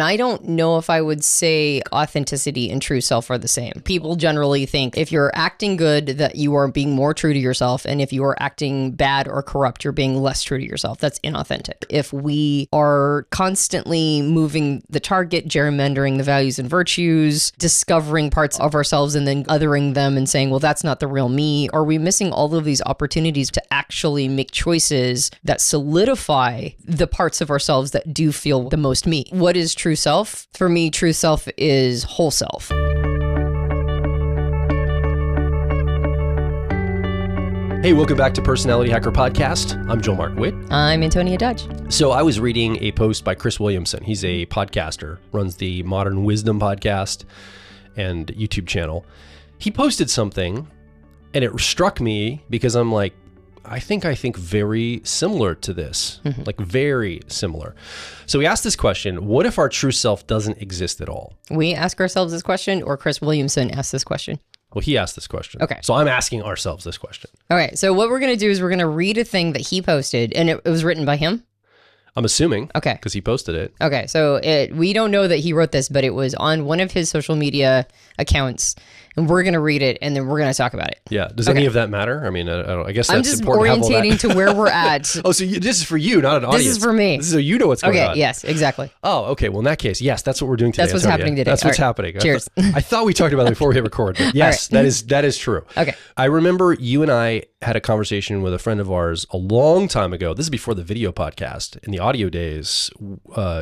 I don't know if I would say authenticity and true self are the same. People generally think if you're acting good, that you are being more true to yourself. And if you are acting bad or corrupt, you're being less true to yourself. That's inauthentic. If we are constantly moving the target, gerrymandering the values and virtues, discovering parts of ourselves and then othering them and saying, well, that's not the real me, are we missing all of these opportunities to actually make choices that solidify the parts of ourselves that do feel the most me? What is true self? For me, true self is whole self. Hey, welcome back to Personality Hacker Podcast. I'm Joel Mark Witt. I'm Antonia Dodge. So I was reading a post by Chris Williamson. He's a podcaster, runs the Modern Wisdom podcast and YouTube channel. He posted something and it struck me because I'm like, I think very similar to this, like very similar. So we asked this question, what if our true self doesn't exist at all? We ask ourselves this question, or Chris Williamson asked this question? Well, he asked this question. Okay. So I'm asking ourselves this question. Okay. So what we're going to do is we're going to read a thing that he posted, and it was written by him? I'm assuming. Okay. Because he posted it. Okay. So we don't know that he wrote this, but it was on one of his social media accounts, and we're going to read it, and then we're going to talk about it. Yeah. Does any of that matter? I mean, I guess that's I'm just important orientating to where we're at. Oh, so this is for you, not an audience. This is for me. This is so you know what's going on. Okay. Yes, exactly. Oh, okay. Well, in that case, yes, that's what we're doing today. That's what's happening today. That's what's happening. Cheers. I thought we talked about it before we hit record, but yes, that is true. Okay. I remember you and I had a conversation with a friend of ours a long time ago. This is before the video podcast. In the audio days,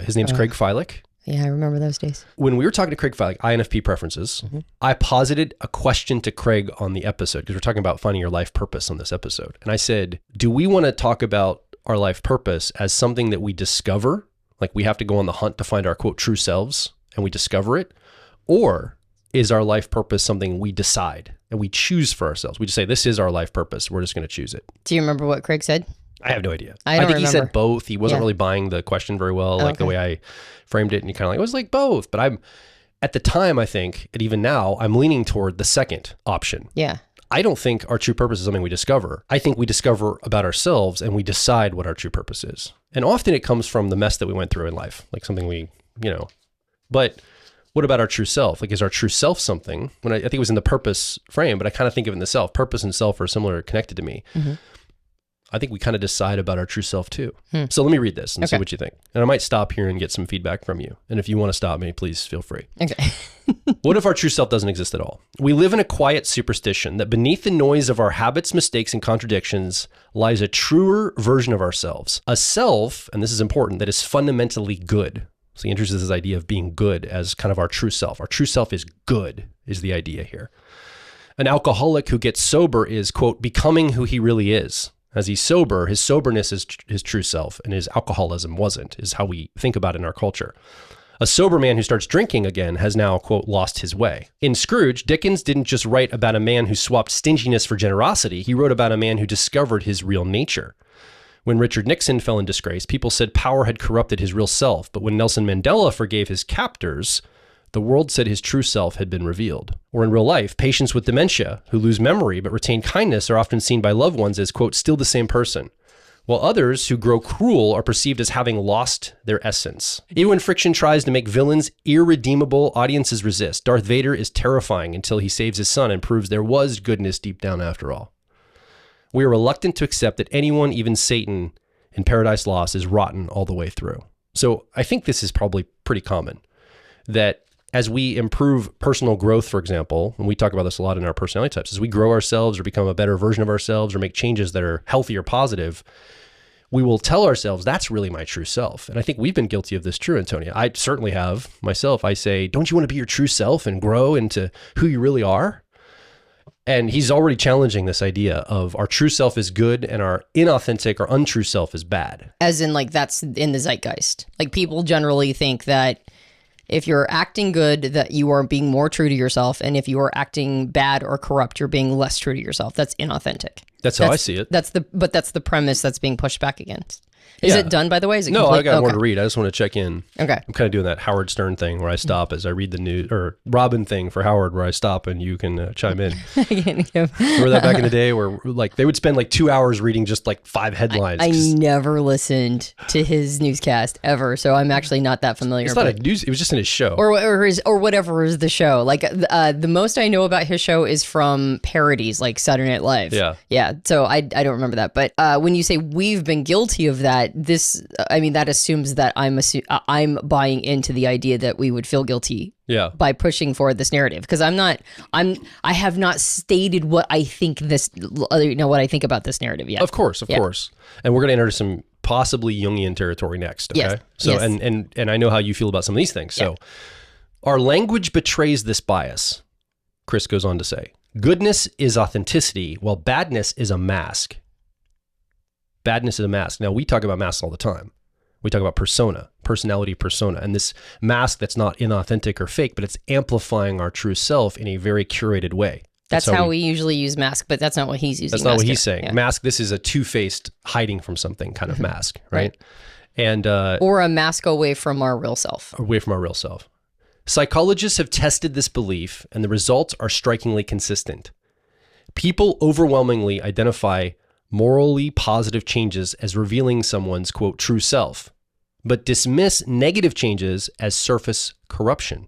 his name's Craig Feilich. Yeah, I remember those days. When we were talking to Craig Feilich, INFP preferences, I posited a question to Craig on the episode because we're talking about finding your life purpose on this episode. And I said, do we want to talk about our life purpose as something that we discover? Like we have to go on the hunt to find our quote true selves and we discover it? Or is our life purpose something we decide and we choose for ourselves? We just say, this is our life purpose. We're just going to choose it. Do you remember what Craig said? I have no idea. I think he said both. He wasn't really buying the question very well, like the way I framed it. And he kind of like, it was like both. But at the time, I think, and even now, I'm leaning toward the second option. Yeah. I don't think our true purpose is something we discover. I think we discover about ourselves and we decide what our true purpose is. And often it comes from the mess that we went through in life, like something we, but what about our true self? Like, is our true self something? When I think it was in the purpose frame, but I kind of think of it in the self. Purpose and self are similar, connected to me. Mm-hmm. I think we kind of decide about our true self too. So let me read this and see what you think. And I might stop here and get some feedback from you. And if you want to stop me, please feel free. Okay. What if our true self doesn't exist at all? We live in a quiet superstition that beneath the noise of our habits, mistakes, and contradictions lies a truer version of ourselves. A self, and this is important, that is fundamentally good. So he introduces this idea of being good as kind of our true self. Our true self is good, is the idea here. An alcoholic who gets sober is, quote, becoming who he really is. As he's sober, his soberness is his true self, and his alcoholism wasn't, is how we think about it in our culture. A sober man who starts drinking again has now, quote, lost his way. In Scrooge, Dickens didn't just write about a man who swapped stinginess for generosity. He wrote about a man who discovered his real nature. When Richard Nixon fell in disgrace, people said power had corrupted his real self. But when Nelson Mandela forgave his captors, the world said his true self had been revealed. Or in real life, patients with dementia who lose memory but retain kindness are often seen by loved ones as, quote, still the same person, while others who grow cruel are perceived as having lost their essence. Even when friction tries to make villains irredeemable, audiences resist. Darth Vader is terrifying until he saves his son and proves there was goodness deep down after all. We are reluctant to accept that anyone, even Satan, in Paradise Lost is rotten all the way through. So I think this is probably pretty common, that as we improve personal growth, for example, and we talk about this a lot in our personality types, as we grow ourselves or become a better version of ourselves or make changes that are healthy or positive, we will tell ourselves, that's really my true self. And I think we've been guilty of this, true, Antonia. I certainly have myself. I say, don't you want to be your true self and grow into who you really are? And he's already challenging this idea of our true self is good and our inauthentic or untrue self is bad. As in, like, that's in the zeitgeist. Like, people generally think that if you're acting good, that you are being more true to yourself. And if you are acting bad or corrupt, you're being less true to yourself. That's inauthentic. That's how I see it. That's the premise that's being pushed back against. Is it done, by the way? Is it No, complete? I got more to read. I just want to check in. Okay. I'm kind of doing that Howard Stern thing where I stop as I read the news, or Robin thing for Howard where I stop and you can chime in. Remember that back in the day where like they would spend like 2 hours reading just like 5 headlines? I never listened to his newscast ever, so I'm actually not that familiar. It's not a news. It was just in his show. Or whatever is the show. Like the most I know about his show is from parodies like Saturday Night Live. Yeah. So I don't remember that. But when you say we've been guilty of that, that assumes that I'm buying into the idea that we would feel guilty by pushing forward this narrative, because I have not stated what I think what I think about this narrative yet. Of course. And we're going to enter some possibly Jungian territory next. Okay. Yes. So Yes. and I know how you feel about some of these things. So our language betrays this bias. Chris goes on to say, goodness is authenticity, while badness is a mask. Badness is a mask. Now, we talk about masks all the time. We talk about personality persona, and this mask that's not inauthentic or fake, but it's amplifying our true self in a very curated way. That's how we usually use mask, but that's not what he's using. That's not what he's saying. Yeah. Mask, this is a two-faced hiding from something kind of mask, right? And or a mask away from our real self. Away from our real self. Psychologists have tested this belief, and the results are strikingly consistent. People overwhelmingly identify morally positive changes as revealing someone's, quote, true self, but dismiss negative changes as surface corruption.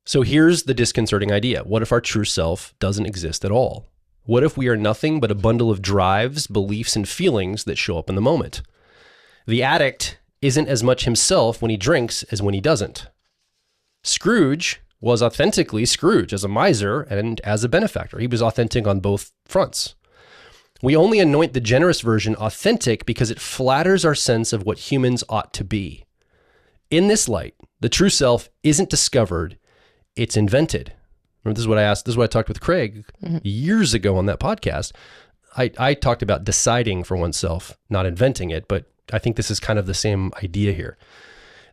So here's the disconcerting idea. What if our true self doesn't exist at all? What if we are nothing but a bundle of drives, beliefs, and feelings that show up in the moment? The addict isn't as much himself when he drinks as when he doesn't. Scrooge was authentically Scrooge as a miser and as a benefactor. He was authentic on both fronts. We only anoint the generous version authentic because it flatters our sense of what humans ought to be. In this light, the true self isn't discovered, it's invented. Remember, this is what I asked, this is what I talked with Craig years ago on that podcast. I talked about deciding for oneself, not inventing it, but I think this is kind of the same idea here.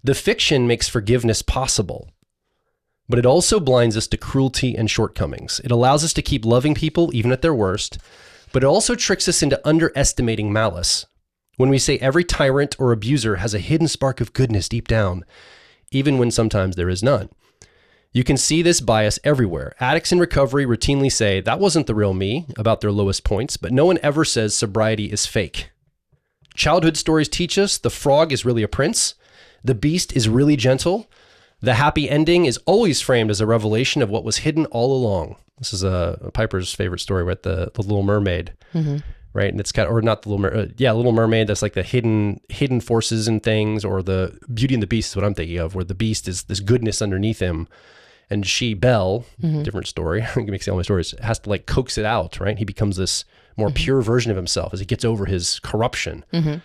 The fiction makes forgiveness possible, but it also blinds us to cruelty and shortcomings. It allows us to keep loving people even at their worst, but it also tricks us into underestimating malice. When we say every tyrant or abuser has a hidden spark of goodness deep down, even when sometimes there is none. You can see this bias everywhere. Addicts in recovery routinely say, that wasn't the real me, about their lowest points, but no one ever says sobriety is fake. Childhood stories teach us the frog is really a prince, the beast is really gentle, the happy ending is always framed as a revelation of what was hidden all along. This is Piper's favorite story, right? The Little Mermaid, right? And it's kind of, or not the Little Mermaid, Little Mermaid. That's like the hidden forces and things, or the Beauty and the Beast is what I'm thinking of, where the beast is this goodness underneath him, and she, Belle, different story. I think it makes the only stories, has to like coax it out, right? He becomes this more pure version of himself as he gets over his corruption. And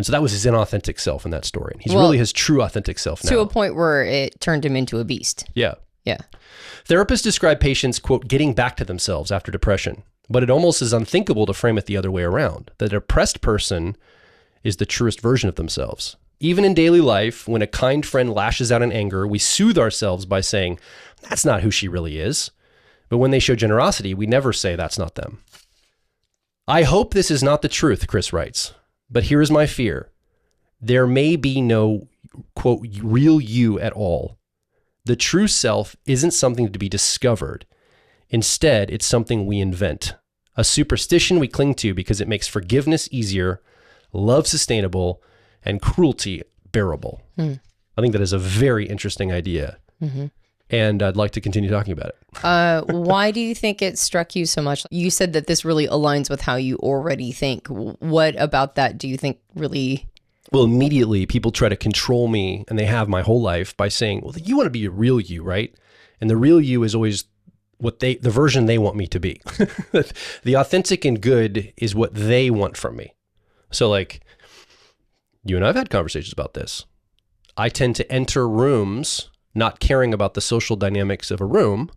so that was his inauthentic self in that story. And he's really his true authentic self now. To a point where it turned him into a beast. Yeah. Yeah. Therapists describe patients, quote, getting back to themselves after depression, but it almost is unthinkable to frame it the other way around. The depressed person is the truest version of themselves. Even in daily life, when a kind friend lashes out in anger, we soothe ourselves by saying, that's not who she really is. But when they show generosity, we never say that's not them. I hope this is not the truth, Chris writes, but here is my fear. There may be no, quote, real you at all. The true self isn't something to be discovered. Instead, it's something we invent, a superstition we cling to because it makes forgiveness easier, love sustainable, and cruelty bearable. I think that is a very interesting idea. And I'd like to continue talking about it. Why do you think it struck you so much? You said that this really aligns with how you already think. What about that do you think really... Well, immediately people try to control me, and they have my whole life, by saying, well, you want to be a real you, right? And the real you is always the version they want me to be. The authentic and good is what they want from me. So like, you and I have had conversations about this. I tend to enter rooms not caring about the social dynamics of a room.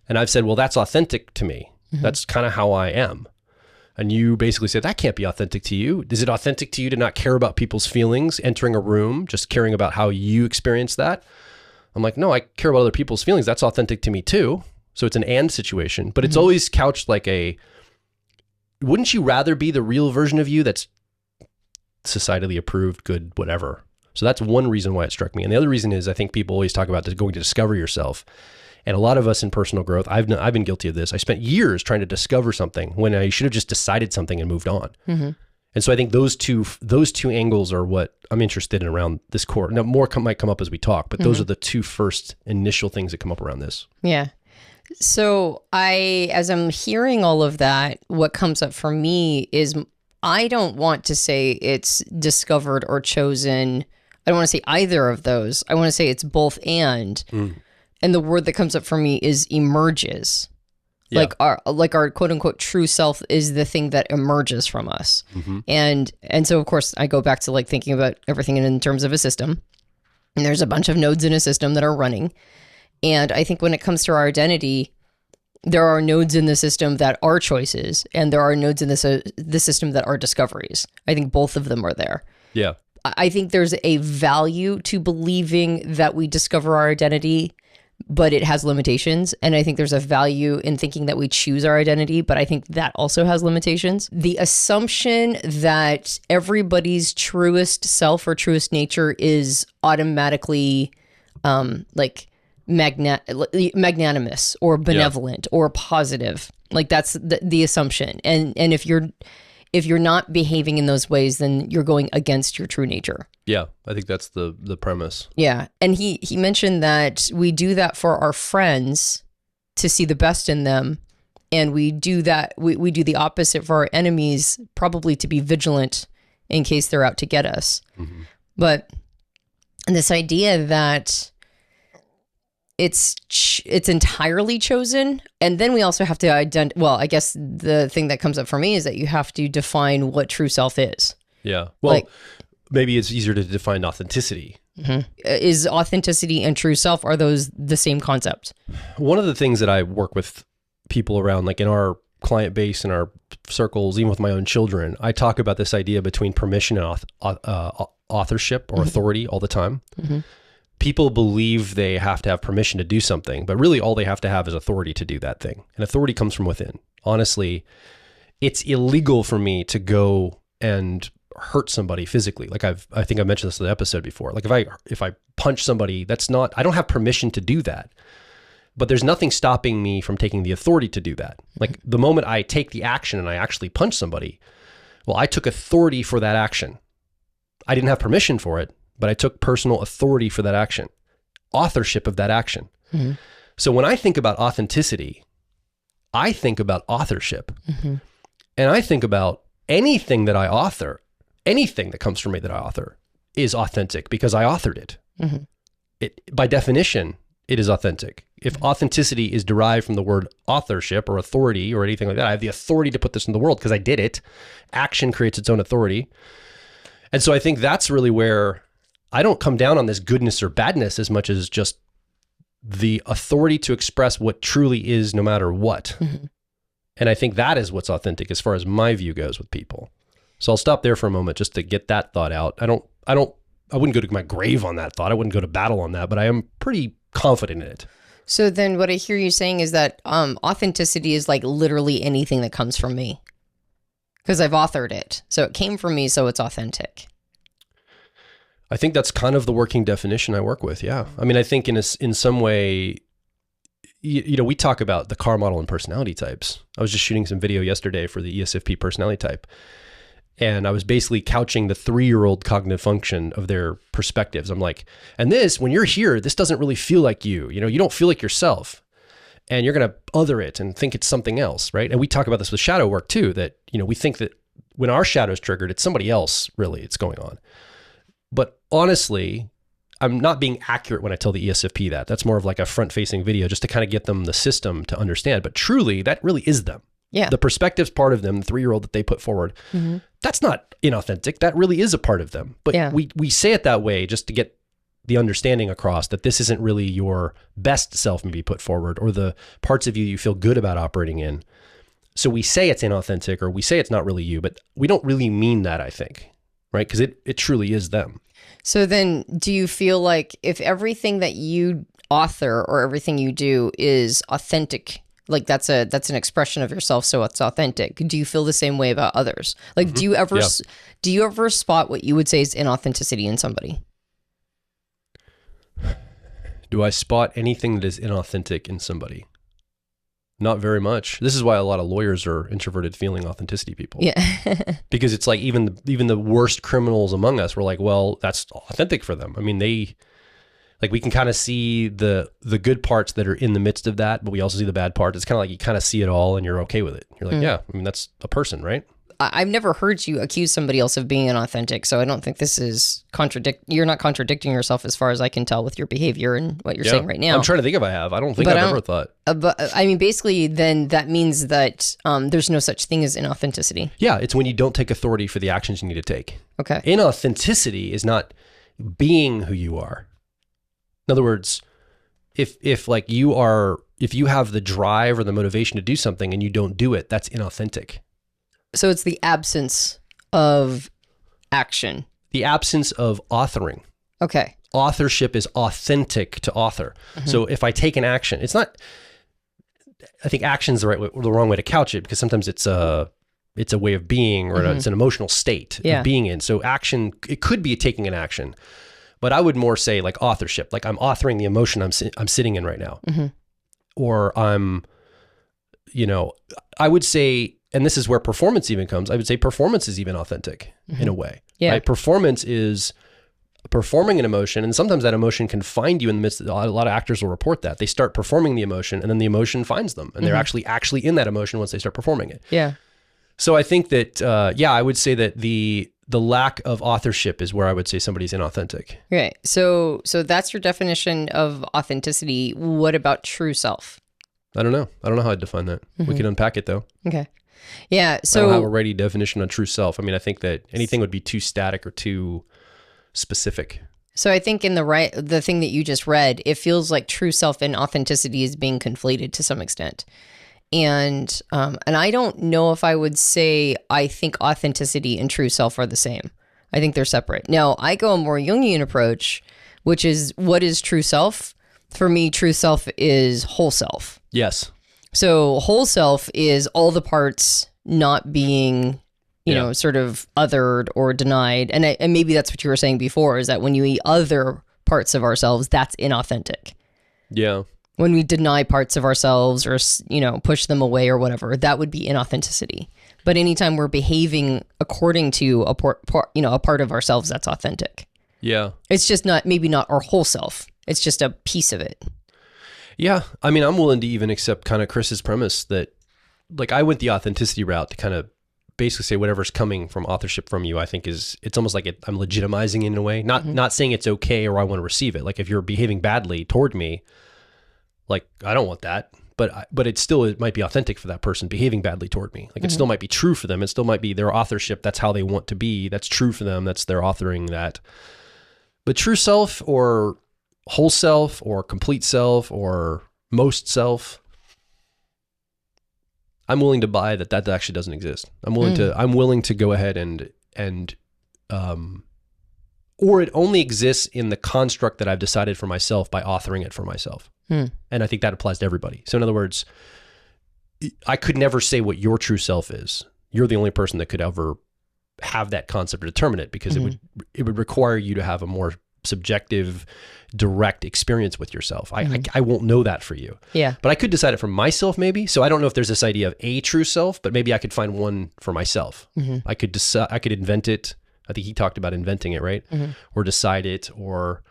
And I've said, well, that's authentic to me. That's kind of how I am. And you basically said, that can't be authentic to you. Is it authentic to you to not care about people's feelings, entering a room, just caring about how you experience that? I'm like, no, I care about other people's feelings. That's authentic to me too. So it's an and situation, but it's always couched like wouldn't you rather be the real version of you that's societally approved, good, whatever. So that's one reason why it struck me. And the other reason is I think people always talk about going to discover yourself. And a lot of us in personal growth, I've been guilty of this. I spent years trying to discover something when I should have just decided something and moved on. Mm-hmm. And so I think those two angles are what I'm interested in around this core. Now more might come up as we talk, but those are the two first initial things that come up around this. Yeah. So as I'm hearing all of that, what comes up for me is I don't want to say it's discovered or chosen. I don't want to say either of those. I want to say it's both and. And the word that comes up for me is emerges. Yeah. Like our quote unquote true self is the thing that emerges from us. Mm-hmm. And so of course I go back to like thinking about everything in terms of a system. And there's a bunch of nodes in a system that are running. And I think when it comes to our identity, there are nodes in the system that are choices, and there are nodes in the system that are discoveries. I think both of them are there. Yeah. I think there's a value to believing that we discover our identity, but it has limitations. And I think there's a value in thinking that we choose our identity, but I think that also has limitations. The assumption that everybody's truest self or truest nature is automatically like magnanimous or benevolent or positive. Like that's the assumption. And if you're not behaving in those ways, then you're going against your true nature. Yeah, I think that's the premise. Yeah. And he mentioned that we do that for our friends to see the best in them. And we do that, we do the opposite for our enemies, probably to be vigilant in case they're out to get us. Mm-hmm. But this idea that it's entirely chosen. And then we also have to I guess the thing that comes up for me is that you have to define what true self is. Yeah. Well, maybe it's easier to define authenticity. Mm-hmm. Is authenticity and true self, are those the same concept? One of the things that I work with people around, like in our client base and our circles, even with my own children, I talk about this idea between permission and authorship or authority all the time. Mm-hmm. People believe they have to have permission to do something, but really all they have to have is authority to do that thing. And authority comes from within. Honestly, it's illegal for me to go and hurt somebody physically. Like I think I mentioned this in the episode before. Like if I punch somebody, I don't have permission to do that. But there's nothing stopping me from taking the authority to do that. Like the moment I take the action and I actually punch somebody, well, I took authority for that action. I didn't have permission for it, but I took personal authority for that action, authorship of that action. Mm-hmm. So when I think about authenticity, I think about authorship. Mm-hmm. And I think about anything that I author, anything that comes from me that I author is authentic because I authored it. Mm-hmm. By definition, it is authentic. If authenticity is derived from the word authorship or authority or anything like that, I have the authority to put this in the world because I did it. Action creates its own authority. And so I think that's really where I don't come down on this goodness or badness as much as just the authority to express what truly is no matter what. Mm-hmm. And I think that is what's authentic as far as my view goes with people. So I'll stop there for a moment just to get that thought out. I wouldn't go to my grave on that thought. I wouldn't go to battle on that, but I am pretty confident in it. So then what I hear you saying is that authenticity is like literally anything that comes from me because I've authored it. So it came from me, so it's authentic. I think that's kind of the working definition I work with. Yeah. I mean, I think in some way, you know, we talk about the car model and personality types. I was just shooting some video yesterday for the ESFP personality type. And I was basically couching the 3-year-old cognitive function of their perspectives. I'm like, and this, when you're here, this doesn't really feel like you. You know, you don't feel like yourself. And you're going to other it and think it's something else, right? And we talk about this with shadow work too, that, you know, we think that when our shadow is triggered, it's somebody else really it's going on. But honestly, I'm not being accurate when I tell the ESFP that. That's more of like a front-facing video just to kind of get them the system to understand. But truly, that really is them. Yeah. The perspective's part of them, the 3-year-old that they put forward, that's not inauthentic. That really is a part of them. But we say it that way just to get the understanding across that this isn't really your best self maybe put forward or the parts of you feel good about operating in. So we say it's inauthentic or we say it's not really you, but we don't really mean that, I think, right? Because it truly is them. So then do you feel like if everything that you author or everything you do is authentic Like that's an expression of yourself, so it's authentic. Do you feel the same way about others? Like, do you ever spot what you would say is inauthenticity in somebody? Do I spot anything that is inauthentic in somebody? Not very much. This is why a lot of lawyers are introverted feeling authenticity people. Yeah. Because it's like even the worst criminals among us, we're like, well, that's authentic for them. I mean, we can kind of see the good parts that are in the midst of that, but we also see the bad parts. It's kind of like you kind of see it all and you're okay with it. You're like, yeah, I mean, that's a person, right? I've never heard you accuse somebody else of being inauthentic, so I don't think this is you're not contradicting yourself as far as I can tell with your behavior and what you're saying right now. I'm trying to think if I have. I don't think I've ever thought. But I mean, basically, then that means that there's no such thing as inauthenticity. Yeah, it's when you don't take authority for the actions you need to take. Okay. Inauthenticity is not being who you are. In other words, if you have the drive or the motivation to do something and you don't do it, that's inauthentic. So it's the absence of action. The absence of authoring. Okay. Authorship is authentic to author. Mm-hmm. So if I take an action, it's not, I think action's the wrong way to couch it, because sometimes it's a way of being, or it's an emotional state of being in. So action, it could be taking an action, but I would more say like authorship, like I'm authoring the emotion I'm sitting in right now. Mm-hmm. Or I would say, and this is where performance even comes, I would say performance is even authentic in a way. Yeah. Right? Performance is performing an emotion, and sometimes that emotion can find you in the midst of, a lot of actors will report that. They start performing the emotion, and then the emotion finds them, and they're actually in that emotion once they start performing it. Yeah. So I think that, I would say that the lack of authorship is where I would say somebody's inauthentic. Right. So that's your definition of authenticity. What about true self? I don't know how I'd define that. We can unpack it though. Okay. Yeah. So I don't have a ready definition on true self. I mean, I think that anything would be too static or too specific. So I think in the thing that you just read, it feels like true self and authenticity is being conflated to some extent. And I don't know if I would say I think authenticity and true self are the same. I think they're separate. Now, I go a more Jungian approach, which is, what is true self? For me, true self is whole self. Yes. So whole self is all the parts not being, sort of othered or denied. And maybe that's what you were saying before, is that when you eat other parts of ourselves, that's inauthentic. Yeah. When we deny parts of ourselves or, push them away or whatever, that would be inauthenticity. But anytime we're behaving according to a part of ourselves, that's authentic. Yeah. It's just maybe not our whole self. It's just a piece of it. Yeah. I mean, I'm willing to even accept kind of Chris's premise that, like, I went the authenticity route to kind of basically say whatever's coming from authorship from you, I think it's almost like I'm legitimizing it in a way. Not saying it's okay or I want to receive it. Like, if you're behaving badly toward me, like, I don't want that, but it might be authentic for that person behaving badly toward me. Like, it still might be true for them. It still might be their authorship. That's how they want to be. That's true for them. That's their authoring that. But true self or whole self or complete self or most self, I'm willing to buy that actually doesn't exist. I'm willing to go ahead and or it only exists in the construct that I've decided for myself by authoring it for myself. And I think that applies to everybody. So in other words, I could never say what your true self is. You're the only person that could ever have that concept or determine it, because it would require you to have a more subjective, direct experience with yourself. I won't know that for you. Yeah. But I could decide it for myself maybe. So I don't know if there's this idea of a true self, but maybe I could find one for myself. I could decide, I could invent it. I think he talked about inventing it, right? Or decide it or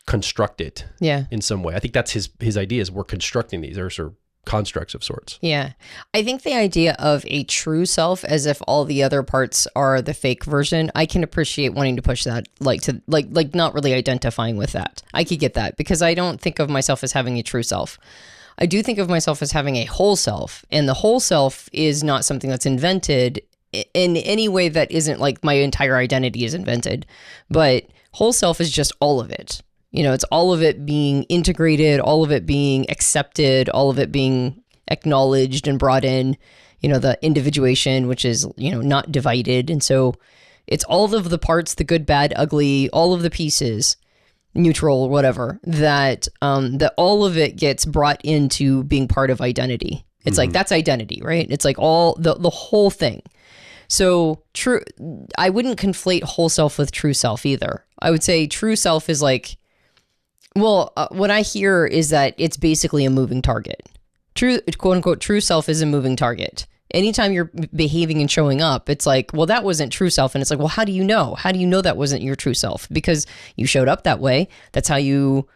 construct it in some way. I think that's his idea, is we're constructing these. They're sort of constructs of sorts. Yeah. I think the idea of a true self as if all the other parts are the fake version, I can appreciate wanting to push that, like not really identifying with that. I could get that, because I don't think of myself as having a true self. I do think of myself as having a whole self, and the whole self is not something that's invented in any way that isn't like my entire identity is invented, but whole self is just all of it. It's all of it being integrated, all of it being accepted, all of it being acknowledged and brought in, the individuation, which is, not divided. And so it's all of the parts, the good, bad, ugly, all of the pieces, neutral, whatever, that all of it gets brought into being part of identity. It's like, that's identity, right? It's like all the whole thing. So true, I wouldn't conflate whole self with true self either. I would say true self is like, well, what I hear is that it's basically a moving target. True, quote unquote, true self is a moving target. Anytime you're behaving and showing up, it's like, well, that wasn't true self. And it's like, well, how do you know? How do you know that wasn't your true self? Because you showed up that way. That's how you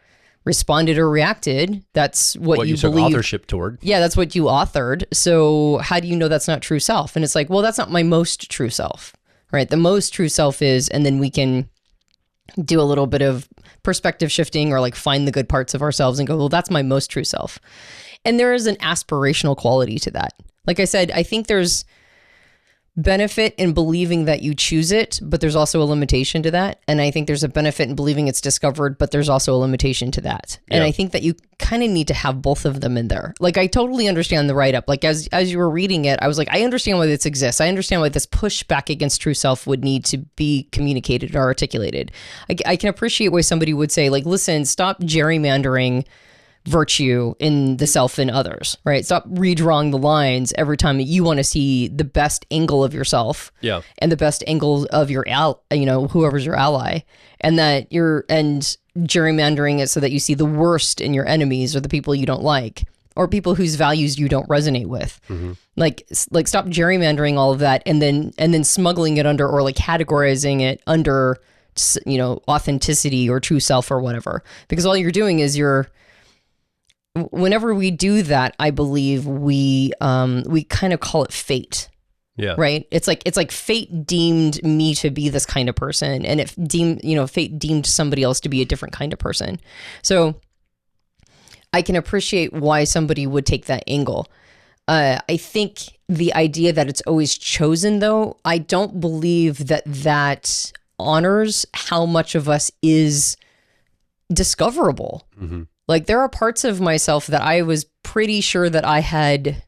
responded or reacted. That's what you took believe. Authorship toward. Yeah, that's what you authored. So how do you know that's not true self? And it's like, well, that's not my most true self, right? The most true self is, and then we can do a little bit of perspective shifting or like find the good parts of ourselves and go, well, that's my most true self. And there is an aspirational quality to that. Like I said, I think there's benefit in believing that you choose it, but there's also a limitation to that. And I think there's a benefit in believing it's discovered, but there's also a limitation to that. And I think that you kind of need to have both of them in there. Like, I totally understand the write-up. Like, as you were reading it, I was like, I understand why this exists. I understand why this pushback against true self would need to be communicated or articulated. I can appreciate why somebody would say, like, listen, stop gerrymandering virtue in the self and others, right? Stop redrawing the lines every time that you want to see the best angle of yourself, and the best angle of your whoever's your ally, and that and gerrymandering it so that you see the worst in your enemies or the people you don't like or people whose values you don't resonate with. Like stop gerrymandering all of that and then smuggling it under, or like categorizing it under, authenticity or true self or whatever, because all you're doing is whenever we do that, I believe we kind of call it fate. Yeah. Right. It's like fate deemed me to be this kind of person, and fate deemed somebody else to be a different kind of person. So I can appreciate why somebody would take that angle. I think the idea that it's always chosen, though, I don't believe that honors how much of us is discoverable. Like, there are parts of myself that I was pretty sure that I had,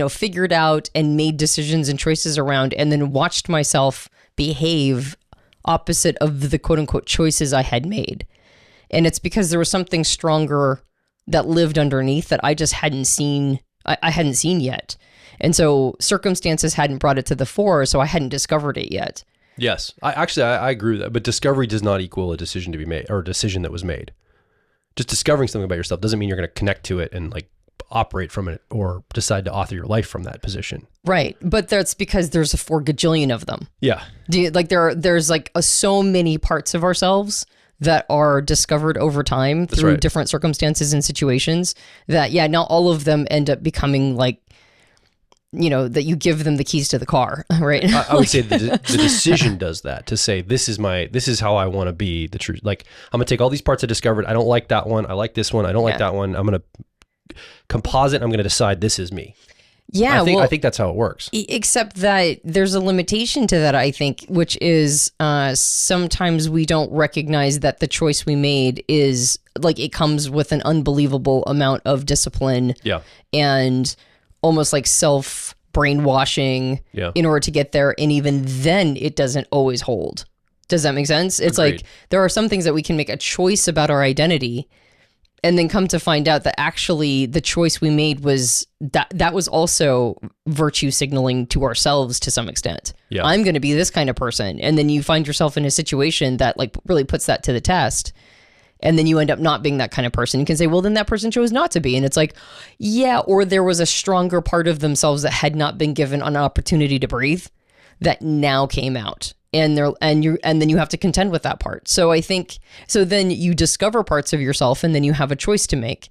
figured out and made decisions and choices around, and then watched myself behave opposite of the quote unquote choices I had made. And it's because there was something stronger that lived underneath that I just hadn't seen. I hadn't seen yet. And so circumstances hadn't brought it to the fore, so I hadn't discovered it yet. Yes. I agree with that. But discovery does not equal a decision to be made, or a decision that was made. Just discovering something about yourself doesn't mean you're going to connect to it and like operate from it or decide to author your life from that position. Right. But that's because there's a 4 gajillion of them. Yeah. There's like so many parts of ourselves that are discovered over time through different circumstances and situations that, not all of them end up becoming like, that you give them the keys to the car, right? I would say the decision does that, to say, this is how I want to be the truth. Like, I'm going to take all these parts I discovered. I don't like that one. I like this one. I don't like that one. I'm going to composite. I'm going to decide this is me. Yeah. I think that's how it works. Except that there's a limitation to that, I think, which is sometimes we don't recognize that the choice we made is like, it comes with an unbelievable amount of discipline. Yeah. And almost like self brainwashing in order to get there. And even then it doesn't always hold. Does that make sense? It's Agreed. like, there are some things that we can make a choice about our identity and then come to find out that actually the choice we made was that was also virtue signaling to ourselves to some extent. Yeah. I'm going to be this kind of person. And then you find yourself in a situation that like really puts that to the test. And then you end up not being that kind of person. You can say, well, then that person chose not to be. And it's like, yeah, or there was a stronger part of themselves that had not been given an opportunity to breathe that now came out. And then you have to contend with that part. So I think, so then you discover parts of yourself and then you have a choice to make.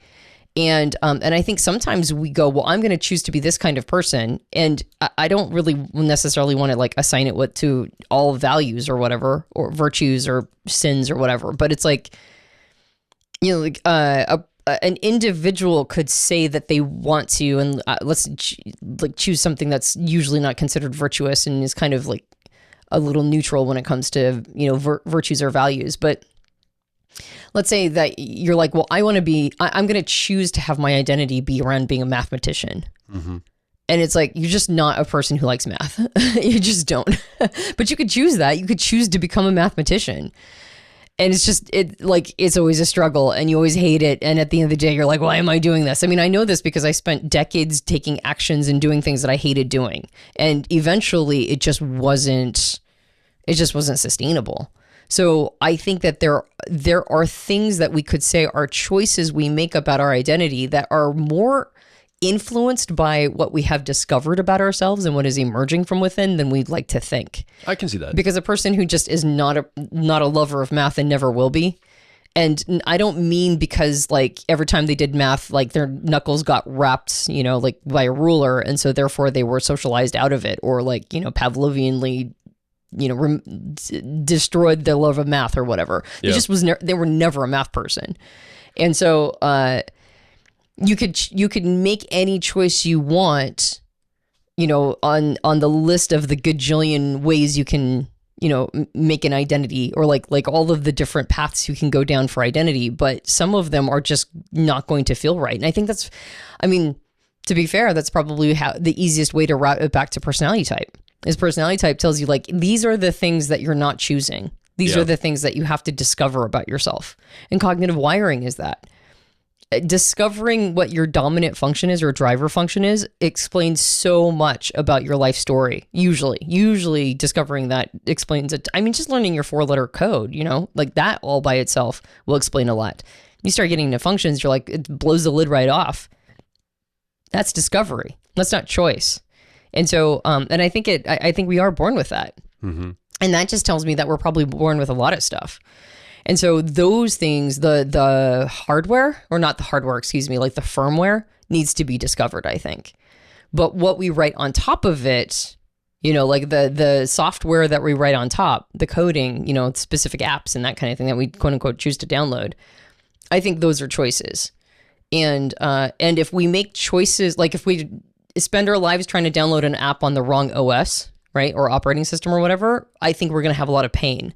And I think sometimes we go, well, I'm going to choose to be this kind of person. And I don't really necessarily want to like assign it to all values or whatever, or virtues or sins or whatever. But it's like, an individual could say that they want to, and let's choose something that's usually not considered virtuous and is kind of like a little neutral when it comes to, virtues or values. But let's say that you're like, well, I'm going to choose to have my identity be around being a mathematician. Mm-hmm. And it's like, you're just not a person who likes math. You just don't. But you could choose that. You could choose to become a mathematician. And it's just, it's always a struggle and you always hate it. And at the end of the day, you're like, why am I doing this? I mean, I know this because I spent decades taking actions and doing things that I hated doing. And eventually it just wasn't sustainable. So I think that there are things that we could say are choices we make about our identity that are more influenced by what we have discovered about ourselves and what is emerging from within than we'd like to think. I can see that. Because a person who just is not a lover of math and never will be, and I don't mean because like every time they did math, like their knuckles got wrapped, like by a ruler, and so therefore they were socialized out of it, or like, Pavlovianly, destroyed their love of math or whatever. Yeah. They were never a math person. And so, you could make any choice you want, on the list of the gajillion ways you can, make an identity, or like all of the different paths you can go down for identity, but some of them are just not going to feel right. And I think to be fair, that's probably the easiest way to route it back to personality type. Is personality type tells you like, these are the things that you're not choosing. These are the things that you have to discover about yourself. And cognitive wiring is that. Discovering what your dominant function is or driver function is explains so much about your life story. Usually discovering that explains it. I mean, just learning your 4-letter code, like that all by itself will explain a lot. You start getting into functions, you're like, it blows the lid right off. That's discovery. That's not choice. And so, and I think we are born with that. Mm-hmm. And that just tells me that we're probably born with a lot of stuff. And so those things, the hardware, or not the hardware, excuse me, like the firmware needs to be discovered, I think. But what we write on top of it, like the software that we write on top, the coding, specific apps and that kind of thing that we quote unquote choose to download, I think those are choices. And if we make choices, like if we spend our lives trying to download an app on the wrong OS, right, or operating system or whatever, I think we're going to have a lot of pain.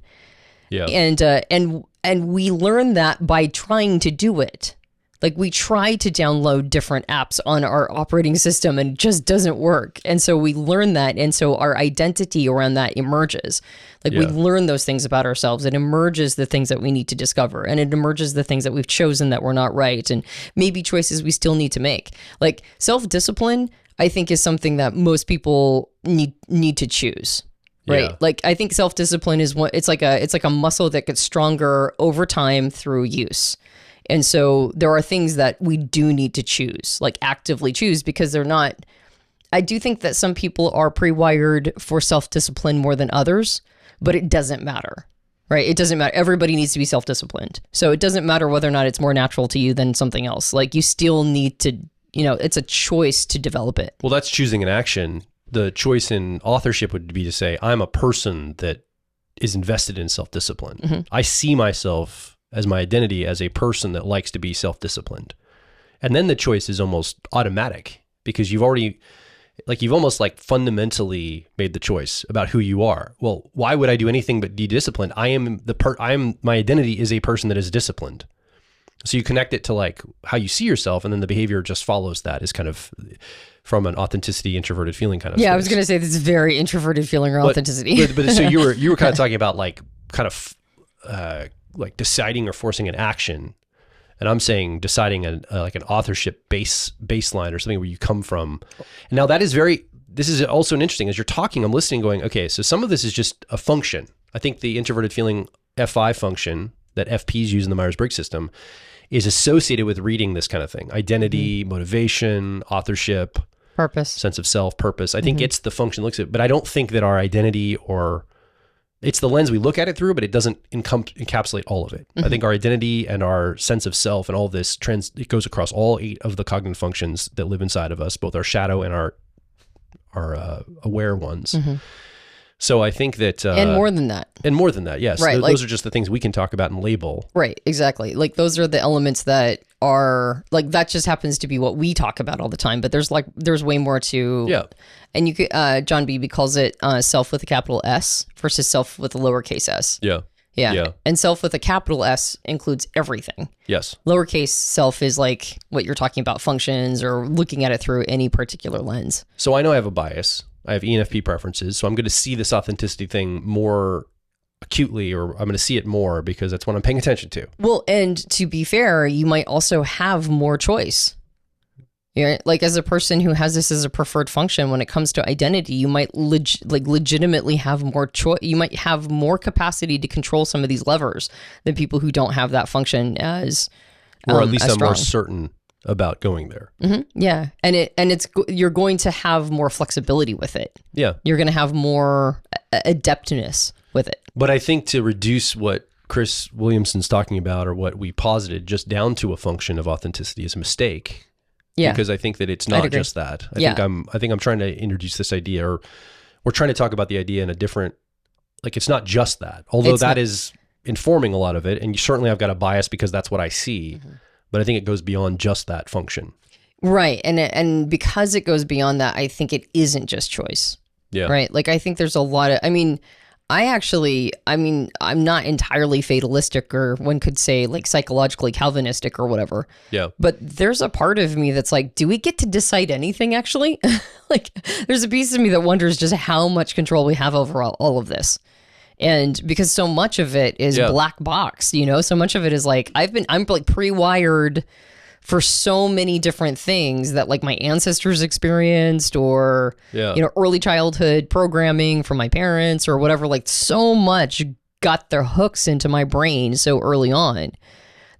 Yeah. And we learn that by trying to do it. Like we try to download different apps on our operating system and it just doesn't work. And so we learn that. And so our identity around that emerges. Like we learn those things about ourselves. It emerges the things that we need to discover. And it emerges the things that we've chosen that were not right. And maybe choices we still need to make. Like self-discipline, I think, is something that most people need to choose. Right. Yeah. Like I think self-discipline is it's like a muscle that gets stronger over time through use. And so there are things that we do need to choose, like actively choose, because I do think that some people are pre-wired for self-discipline more than others, but it doesn't matter. Right. It doesn't matter. Everybody needs to be self-disciplined. So it doesn't matter whether or not it's more natural to you than something else. Like you still need to, it's a choice to develop it. Well, that's choosing an action. The choice in authorship would be to say, I'm a person that is invested in self-discipline. Mm-hmm. I see myself as my identity as a person that likes to be self-disciplined. And then the choice is almost automatic because you've almost like fundamentally made the choice about who you are. Well, why would I do anything but be disciplined? My identity is a person that is disciplined. So you connect it to like how you see yourself, and then the behavior just follows that, is kind of from an authenticity, introverted feeling kind of space. I was going to say this is very introverted feeling or authenticity. But so you were kind of talking about like kind of like deciding or forcing an action, and I'm saying deciding like an authorship baseline or something where you come from. And now this is also an interesting, as you're talking, I'm listening going, okay, so some of this is just a function. I think the introverted feeling FI function that FPs use in the Myers-Briggs system is associated with reading this kind of thing: identity, motivation, authorship, purpose, sense of self, purpose. I think it's the function looks at, but I don't think that our identity, or it's the lens we look at it through, but it doesn't encapsulate all of it. I think our identity and our sense of self and all of this it goes across all 8 of the cognitive functions that live inside of us, both our shadow and our aware ones. Mm-hmm. So I think that... and more than that. And more than that, yes. Right, those are just the things we can talk about and label. Right, exactly. Like those are the elements that are... Like that just happens to be what we talk about all the time, but there's way more to... Yeah. And you could... John Beebe calls it self with a capital S versus self with a lowercase s. Yeah. Yeah. And self with a capital S includes everything. Yes. Lowercase self is like what you're talking about, functions or looking at it through any particular lens. So I know I have a bias. I have ENFP preferences, so I'm going to see this authenticity thing more acutely, or I'm going to see it more because that's what I'm paying attention to. Well, and to be fair, you might also have more choice. Yeah, like as a person who has this as a preferred function, when it comes to identity, you might legitimately have more choice. You might have more capacity to control some of these levers than people who don't have that function as, or at least I'm strong. more certain about going there. Yeah, and you're going to have more flexibility with it. Yeah, you're going to have more adeptness with it. But I think to reduce what Chris Williamson's talking about, or what we posited, just down to a function of authenticity is a mistake. Yeah, because I think that it's not just that. I think I'm trying to introduce this idea, or we're trying to talk about the idea in a different, like it's not just that. Although that is informing a lot of it, and you certainly I've got a bias because that's what I see. But I think it goes beyond just that function. Right, and because it goes beyond that, I think it isn't just choice. Yeah. Right. Like I think there's a lot of. I'm not entirely fatalistic, or one could say like psychologically Calvinistic or whatever. Yeah. But there's a part of me that's like, do we get to decide anything actually? Like there's a piece of me that wonders just how much control we have over all of this. And because so much of it is black box, so much of it is like, I'm like pre-wired for so many different things that like my ancestors experienced, or, early childhood programming from my parents or whatever, like so much got their hooks into my brain so early on.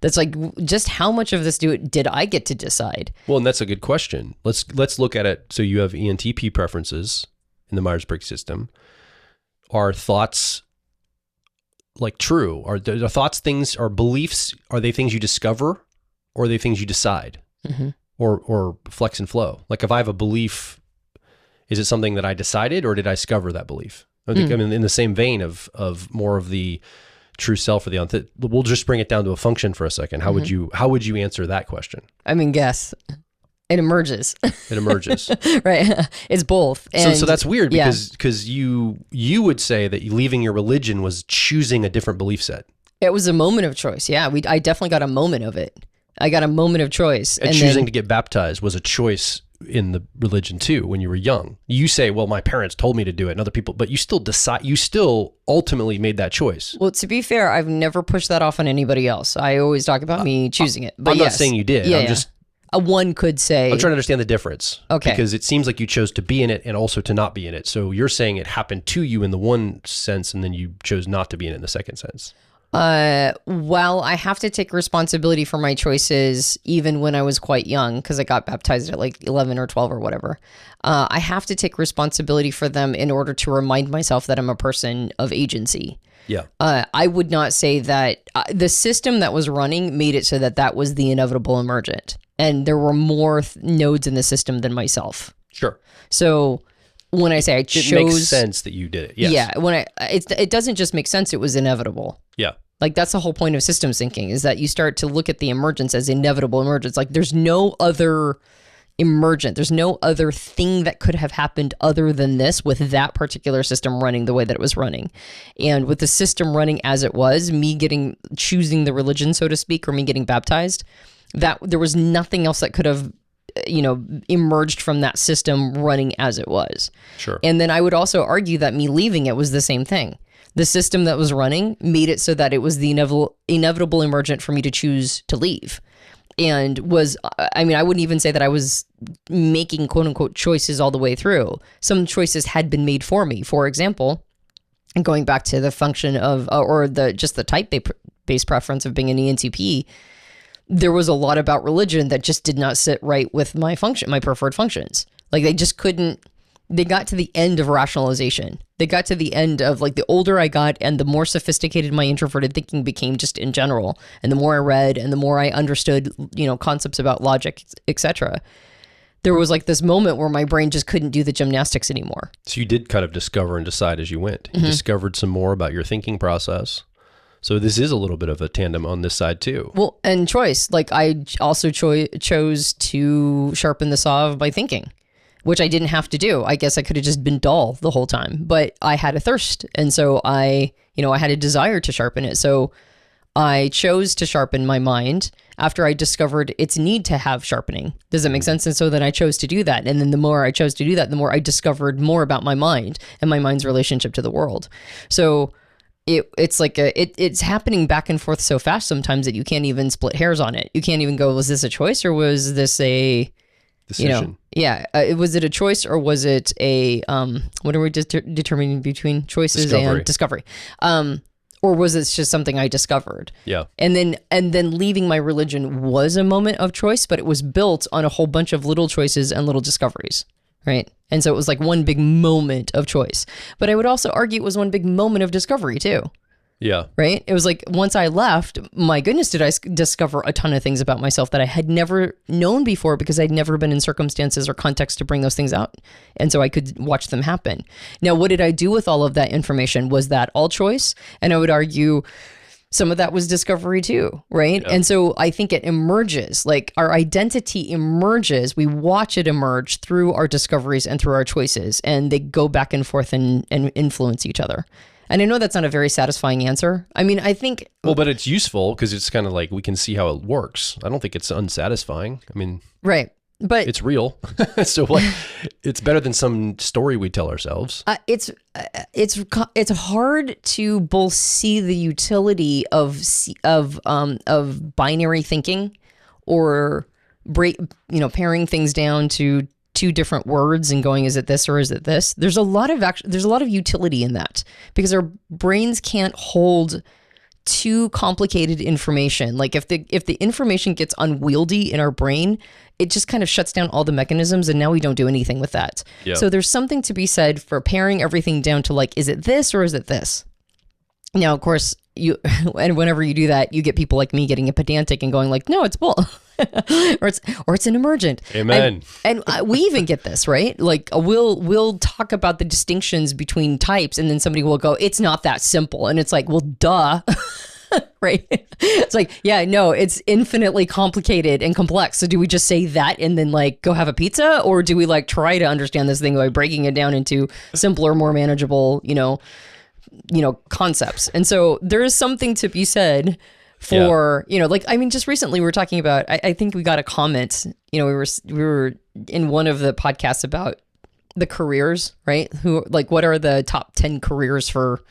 That's like, just how much of this did I get to decide? Well, and that's a good question. Let's look at it. So you have ENTP preferences in the Myers-Briggs system. Are thoughts like true? Are the thoughts things, are beliefs, are they things you discover? Or are they things you decide, or flex and flow? Like if I have a belief, is it something that I decided, or did I discover that belief? I think I mean in the same vein of more of the true self, or the we'll just bring it down to a function for a second. How would you answer that question? I mean, guess it emerges. It emerges, right? It's both. And so that's weird because you would say that leaving your religion was choosing a different belief set. It was a moment of choice. Yeah, I definitely got a moment of it. I got a moment of choice. And choosing to get baptized was a choice in the religion too when you were young. You say, well, my parents told me to do it and other people, but you still ultimately made that choice. Well, to be fair, I've never pushed that off on anybody else. I always talk about me choosing it. But I'm not saying you did. Yeah, I'm just... one could say... I'm trying to understand the difference. Okay. Because it seems like you chose to be in it and also to not be in it. So you're saying it happened to you in the one sense and then you chose not to be in it in the second sense. Well, I have to take responsibility for my choices even when I was quite young, because I got baptized at like 11 or 12 or whatever. I have to take responsibility for them in order to remind myself that I'm a person of agency. Yeah. I would not say that the system that was running made it so that was the inevitable emergent. And there were more nodes in the system than myself. Sure. So when I say I chose... It makes sense that you did it. Yes. Yeah. It doesn't just make sense, it was inevitable. Yeah. Like that's the whole point of systems thinking, is that you start to look at the emergence as inevitable emergence. Like there's no other emergent. There's no other thing that could have happened other than this with that particular system running the way that it was running. And with the system running as it was, choosing the religion, so to speak, or me getting baptized, that there was nothing else that could have emerged from that system running as it was. Sure. And then I would also argue that me leaving it was the same thing. The system that was running made it so that it was the inevitable emergent for me to choose to leave. And I wouldn't even say that I was making quote unquote choices all the way through. Some choices had been made for me. For example, and going back to the function of, or just the type-based preference of being an ENTP, there was a lot about religion that just did not sit right with my preferred functions. Like they just couldn't. They got to the end of rationalization. They got to the end of like the older I got and the more sophisticated my introverted thinking became just in general. And the more I read and the more I understood, concepts about logic, etc. There was like this moment where my brain just couldn't do the gymnastics anymore. So you did kind of discover and decide as you went. You discovered some more about your thinking process. So this is a little bit of a tandem on this side too. Well, and choice. Like I also chose to sharpen the saw of my thinking, which I didn't have to do. I guess I could have just been dull the whole time, but I had a thirst. And so I had a desire to sharpen it. So I chose to sharpen my mind after I discovered its need to have sharpening. Does that make sense? And so then I chose to do that. And then the more I chose to do that, the more I discovered more about my mind and my mind's relationship to the world. So it's like it's happening back and forth so fast sometimes that you can't even split hairs on it. You can't even go, was this a choice or was this a decision? Was it a choice or was it a what are we determining between choices and discovery? Or was it just something I discovered? Yeah. And then leaving my religion was a moment of choice, but it was built on a whole bunch of little choices and little discoveries. Right. And so it was like one big moment of choice. But I would also argue it was one big moment of discovery too. Yeah. Right. It was like once I left, my goodness, did I discover a ton of things about myself that I had never known before because I'd never been in circumstances or context to bring those things out. And so I could watch them happen. Now, what did I do with all of that information? Was that all choice? And I would argue some of that was discovery too, right? Yeah. And so I think it emerges, like our identity emerges, we watch it emerge through our discoveries and through our choices, and they go back and forth and influence each other. And I know that's not a very satisfying answer. I mean, I think... Well, but it's useful because it's kind of like we can see how it works. I don't think it's unsatisfying. I mean... Right. But it's real. So like, it's better than some story we tell ourselves. It's hard to both see the utility of binary thinking or paring things down to two different words and going, is it this or is it this? There's a lot of utility in that because our brains can't hold too complicated information. Like if the information gets unwieldy in our brain, it just kind of shuts down all the mechanisms and now we don't do anything with that. Yeah. So there's something to be said for paring everything down to like, is it this or is it this? Now, of course, and whenever you do that, you get people like me getting pedantic and going like, no, it's bull. or it's an emergent. Amen. And we even get this, right? Like we'll talk about the distinctions between types and then somebody will go, it's not that simple. And it's like, well, duh. Right? It's like, yeah, no, it's infinitely complicated and complex. So do we just say that and then like go have a pizza? Or do we like try to understand this thing by breaking it down into simpler, more manageable, concepts? And so there is something to be said for, just recently we were talking about, I think we got a comment, we were in one of the podcasts about the careers, right? What are the top 10 careers for,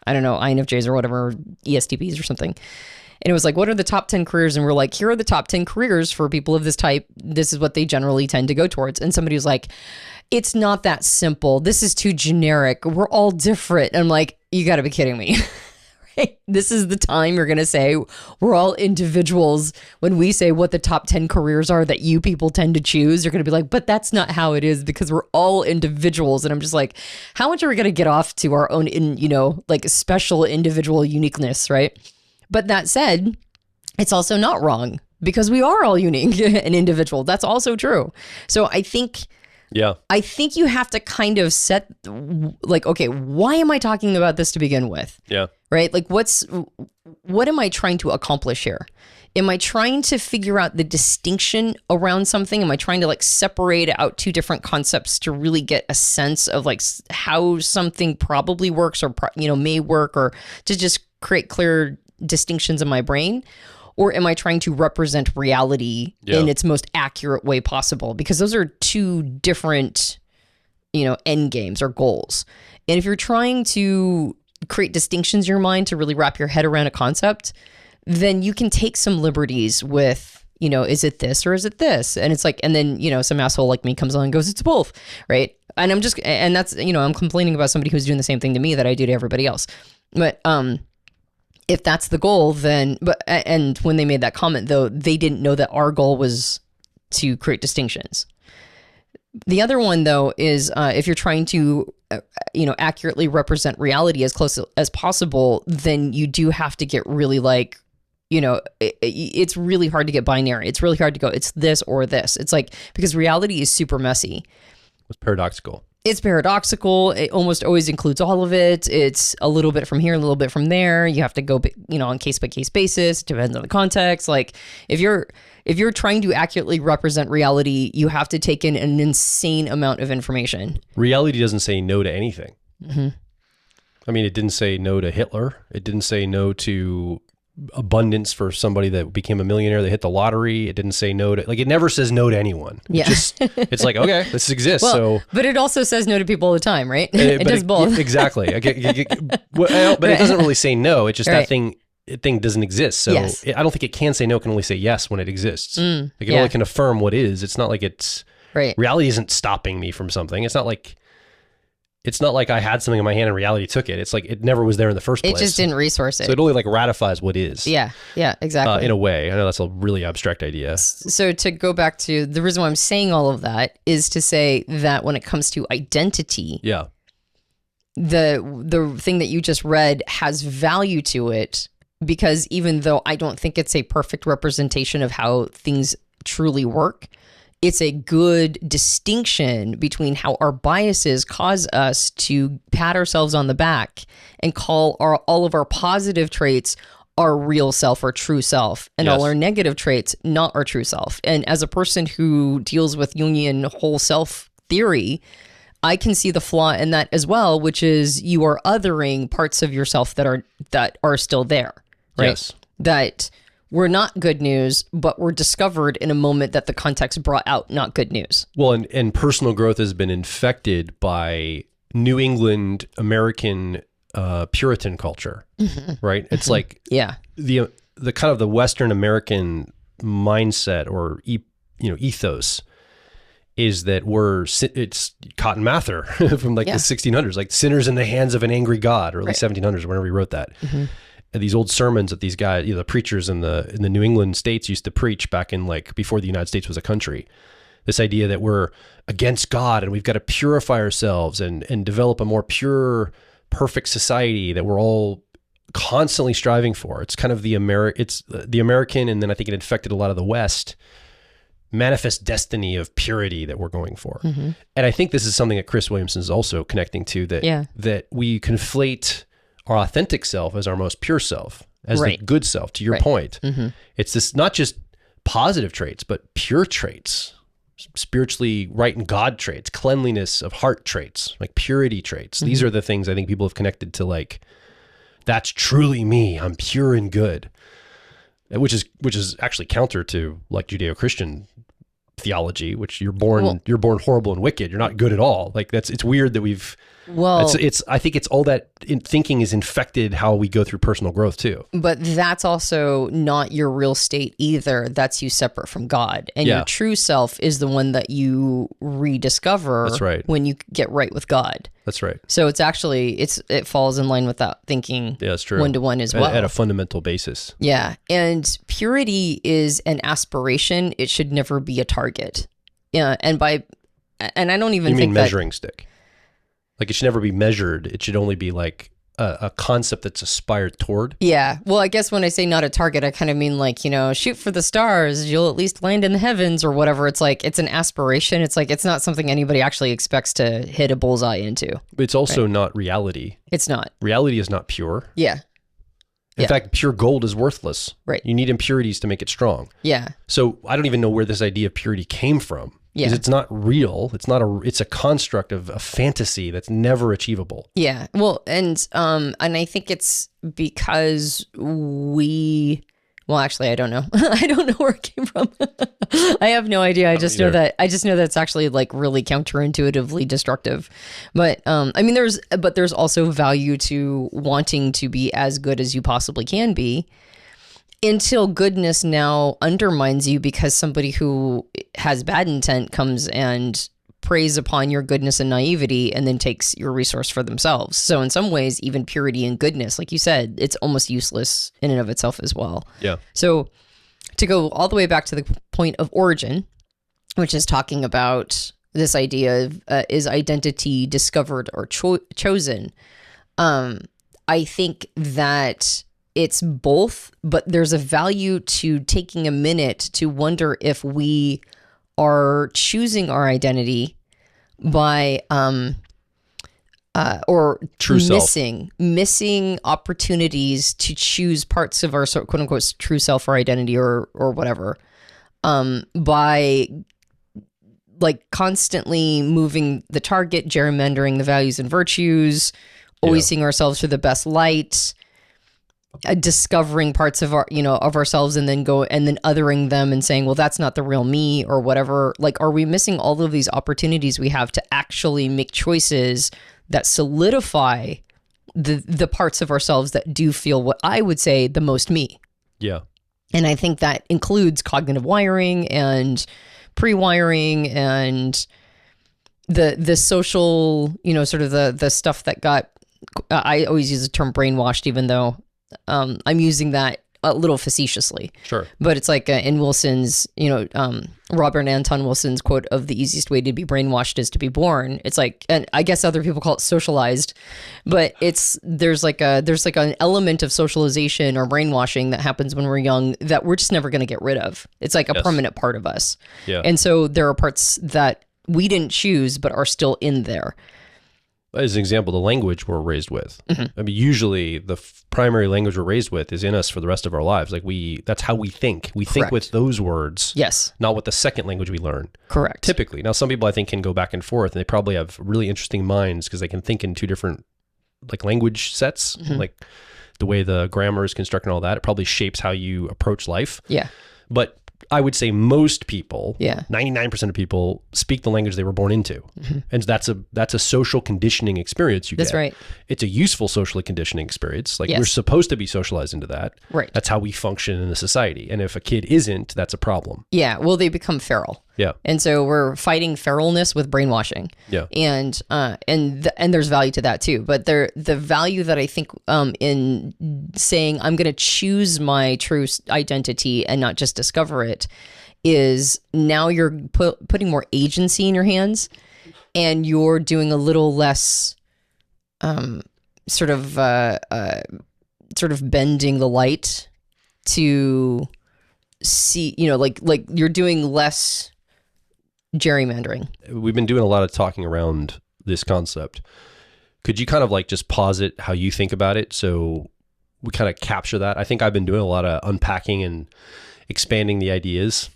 I don't know, INFJs or whatever, ESTPs or something. And it was like, what are the top 10 careers? And we're like, here are the top 10 careers for people of this type. This is what they generally tend to go towards. And somebody was like, it's not that simple. This is too generic. We're all different. And I'm like, you got to be kidding me. Right? This is the time you're going to say we're all individuals. When we say what the top 10 careers are that you people tend to choose, you're going to be like, but that's not how it is because we're all individuals. And I'm just like, how much are we going to get off to our own, special individual uniqueness, right? But that said, it's also not wrong because we are all unique and individual. That's also true. So I think you have to kind of set like, okay, why am I talking about this to begin with? Yeah. Right? Like what am I trying to accomplish here? Am I trying to figure out the distinction around something? Am I trying to like separate out two different concepts to really get a sense of like how something probably works or, may work, or to just create clear distinctions in my brain? Or am I trying to represent reality in its most accurate way possible? Because those are two different, end games or goals. And if you're trying to create distinctions in your mind to really wrap your head around a concept, then you can take some liberties with, is it this or is it this? And it's like, and then, some asshole like me comes on and goes, it's both, right? And and that's, I'm complaining about somebody who's doing the same thing to me that I do to everybody else. But, if that's the goal, then, and when they made that comment though, they didn't know that our goal was to create distinctions. The other one though is if you're trying to, accurately represent reality as close as possible, then you do have to get really like, it's really hard to get binary. It's really hard to go, it's this or this. It's like, because reality is super messy. It's paradoxical. It's paradoxical. It almost always includes all of it. It's a little bit from here, a little bit from there. You have to go, on case by case basis. It depends on the context. Like if you're trying to accurately represent reality, you have to take in an insane amount of information. Reality doesn't say no to anything. Mm-hmm. I mean, it didn't say no to Hitler. It didn't say no to abundance for somebody that became a millionaire, that hit the lottery. It didn't say no to, like, it never says no to anyone. Yeah. It's like, okay, this exists. Well, so, but it also says no to people all the time, right? It does both. Exactly. But it doesn't really say no. It's just that thing doesn't exist. So Yes. I don't think it can say no. It can only say yes when it exists. Like it yeah. only can affirm what is. It's not like it's, Right. reality isn't stopping me from something. It's not like I had something in my hand and reality took it. It's like it never was there in the first place. It just didn't resource it. So it only like ratifies what is. Yeah, exactly. In a way. I know that's a really abstract idea. So to go back to the reason why I'm saying all of that is to say that when it comes to identity, Yeah. the thing that you just read has value to it, because even though I don't think it's a perfect representation of how things truly work, it's a good distinction between how our biases cause us to pat ourselves on the back and call all of our positive traits our real self or true self, and all our negative traits not our true self. And as a person who deals with Jungian whole self theory, I can see the flaw in that as well, which is you are othering parts of yourself that are still there, right? Yes. That were not good news, but were discovered in a moment that the context brought out not good news. Well, and personal growth has been infected by New England American Puritan culture, right? It's like the kind of the Western American mindset or ethos is that it's Cotton Mather from like the 1600s, like sinners in the hands of an angry God, or at least 1700s, whenever he wrote that. And these old sermons that these guys, the preachers in the New England states used to preach back in like before the United States was a country. This idea that we're against God and we've got to purify ourselves and develop a more pure, perfect society that we're all constantly striving for. It's kind of the American, and then I think it infected a lot of the West, manifest destiny of purity that we're going for. And I think this is something that Chris Williamson is also connecting to, that we conflate our authentic self as our most pure self, as the good self, to your point. It's this, not just positive traits, but pure traits, spiritually right in God traits, cleanliness of heart traits, like purity traits. These are the things I think people have connected to, like, that's truly me. I'm pure and good, which is actually counter to like Judeo-Christian theology, which you're born horrible and wicked. You're not good at all. Like it's weird that I think it's all that thinking is infected how we go through personal growth too. But that's also not your real state either. That's you separate from God. And your true self is the one that you rediscover when you get right with God. That's right. So it's actually, it falls in line with that thinking that's true. One-to-one as well. At a fundamental basis. Yeah. And purity is an aspiration. It should never be a target. Yeah. And I don't even think measuring stick. Like it should never be measured. It should only be like a concept that's aspired toward. Yeah. Well, I guess when I say not a target, I kind of mean like, shoot for the stars, you'll at least land in the heavens or whatever. It's like, it's an aspiration. It's like, it's not something anybody actually expects to hit a bullseye into. It's also not reality. It's not. Reality is not pure. Yeah. In fact, pure gold is worthless. Right. You need impurities to make it strong. Yeah. So I don't even know where this idea of purity came from. Because it's not real. It's a construct of a fantasy that's never achievable. Yeah. Well, and I think it's because actually, I don't know. I don't know where it came from. I have no idea. I just know that it's actually like really counterintuitively destructive. But there's also value to wanting to be as good as you possibly can be, until goodness now undermines you because somebody who has bad intent comes and preys upon your goodness and naivety and then takes your resource for themselves. So in some ways, even purity and goodness, like you said, it's almost useless in and of itself as well. Yeah. So to go all the way back to the point of origin, which is talking about this idea of is identity discovered or chosen? I think that it's both, but there's a value to taking a minute to wonder if we are choosing our identity by or true missing opportunities to choose parts of our quote unquote true self or identity or whatever, by like constantly moving the target, gerrymandering the values and virtues, always seeing ourselves through the best light. discovering parts of of ourselves and then othering them and saying, well, that's not the real me or whatever. Like, are we missing all of these opportunities we have to actually make choices that solidify the parts of ourselves that do feel what I would say the most me? Yeah. And I think that includes cognitive wiring and pre-wiring and the social, sort of the stuff that got, I always use the term brainwashed, even though I'm using that a little facetiously. Sure. But it's like in Wilson's, Robert and Anton Wilson's quote of the easiest way to be brainwashed is to be born. It's like, and I guess other people call it socialized, but there's like an element of socialization or brainwashing that happens when we're young that we're just never going to get rid of. It's like a permanent part of us. Yeah. And so there are parts that we didn't choose, but are still in there. As an example, the language we're raised with. Mm-hmm. I mean, usually the primary language we're raised with is in us for the rest of our lives. Like that's how we think. We think with those words. Yes. Not with the second language we learn. Correct. Typically. Now, some people I think can go back and forth, and they probably have really interesting minds because they can think in two different like language sets, like the way the grammar is constructed and all that. It probably shapes how you approach life. Yeah. But I would say most people, 99% of people speak the language they were born into. And that's a social conditioning experience you get. That's right. It's a useful social conditioning experience. Like we're supposed to be socialized into that. Right. That's how we function in a society. And if a kid isn't, that's a problem. Yeah. Well, they become feral. Yeah. And so we're fighting feralness with brainwashing. Yeah. And there's value to that too. But the value that I think in saying I'm going to choose my true identity and not just discover it is now you're putting more agency in your hands, and you're doing a little less sort of bending the light to see, like you're doing less gerrymandering. We've been doing a lot of talking around this concept. Could you kind of like just posit how you think about it so we kind of capture that? I think I've been doing a lot of unpacking and expanding the ideas,